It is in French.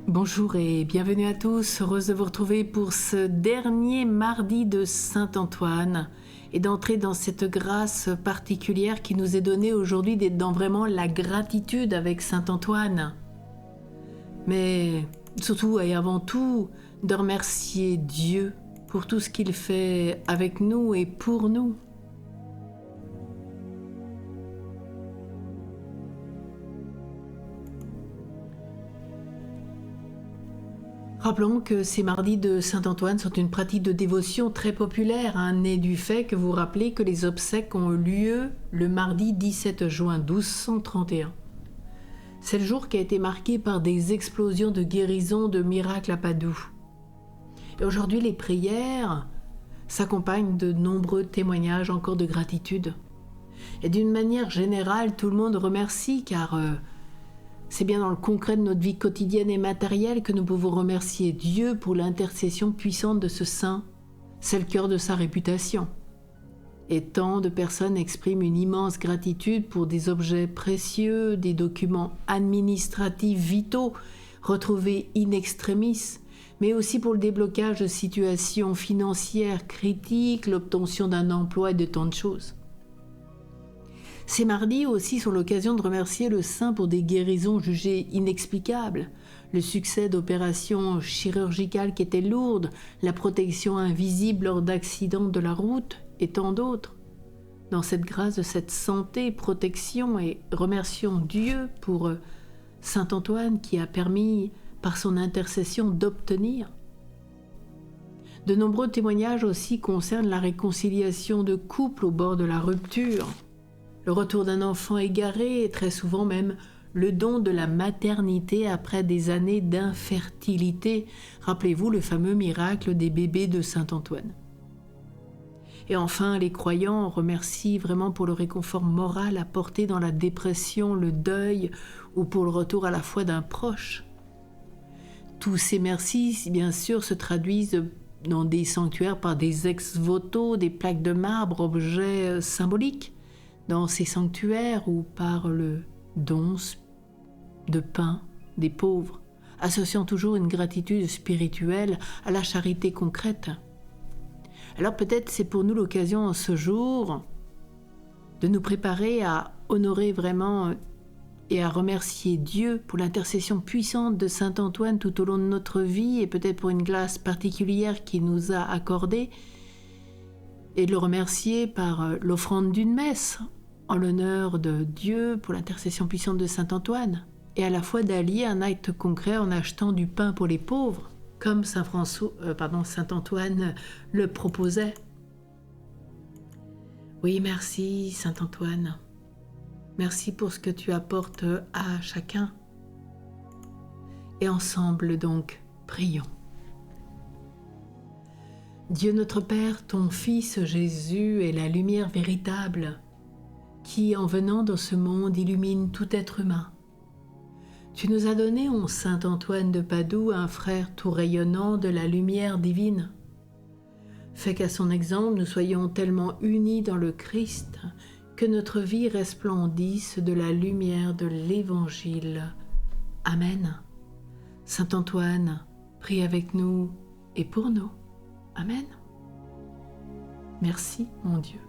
Bonjour et bienvenue à tous, heureuse de vous retrouver pour ce dernier mardi de Saint-Antoine et d'entrer dans cette grâce particulière qui nous est donnée aujourd'hui d'être dans vraiment la gratitude avec Saint-Antoine. Mais surtout et avant tout, de remercier Dieu pour tout ce qu'il fait avec nous et pour nous. Rappelons que ces mardis de Saint-Antoine sont une pratique de dévotion très populaire, née du fait que vous rappelez que les obsèques ont eu lieu le mardi 17 juin 1231. C'est le jour qui a été marqué par des explosions de guérison, de miracles à Padoue. Et aujourd'hui, les prières s'accompagnent de nombreux témoignages encore de gratitude. Et d'une manière générale, tout le monde remercie car c'est bien dans le concret de notre vie quotidienne et matérielle que nous pouvons remercier Dieu pour l'intercession puissante de ce saint. C'est le cœur de sa réputation. Et tant de personnes expriment une immense gratitude pour des objets précieux, des documents administratifs vitaux retrouvés in extremis, mais aussi pour le déblocage de situations financières critiques, l'obtention d'un emploi et de tant de choses. Ces mardis aussi sont l'occasion de remercier le saint pour des guérisons jugées inexplicables, le succès d'opérations chirurgicales qui étaient lourdes, la protection invisible lors d'accidents de la route et tant d'autres. Dans cette grâce de cette santé, protection et remercions Dieu pour Saint Antoine qui a permis par son intercession d'obtenir. De nombreux témoignages aussi concernent la réconciliation de couples au bord de la rupture. Le retour d'un enfant égaré et très souvent même le don de la maternité après des années d'infertilité. Rappelez-vous le fameux miracle des bébés de Saint-Antoine. Et enfin, les croyants remercient vraiment pour le réconfort moral apporté dans la dépression, le deuil ou pour le retour à la foi d'un proche. Tous ces merci, bien sûr, se traduisent dans des sanctuaires par des ex-voto, des plaques de marbre, objets symboliques. Dans ces sanctuaires ou par le don de pain des pauvres, associant toujours une gratitude spirituelle à la charité concrète. Alors peut-être c'est pour nous l'occasion en ce jour de nous préparer à honorer vraiment et à remercier Dieu pour l'intercession puissante de Saint Antoine tout au long de notre vie et peut-être pour une grâce particulière qu'il nous a accordée et de le remercier par l'offrande d'une messe en l'honneur de Dieu pour l'intercession puissante de Saint Antoine et à la fois d'allier un acte concret en achetant du pain pour les pauvres comme Saint Antoine le proposait. Oui, merci Saint Antoine. Merci pour ce que tu apportes à chacun. Et ensemble donc, prions. Dieu notre Père, ton Fils Jésus est la lumière véritable qui, en venant dans ce monde, illumine tout être humain. Tu nous as donné, ô Saint Antoine de Padoue, un frère tout rayonnant de la lumière divine. Fais qu'à son exemple, nous soyons tellement unis dans le Christ que notre vie resplendisse de la lumière de l'Évangile. Amen. Saint Antoine, prie avec nous et pour nous. Amen. Merci, mon Dieu.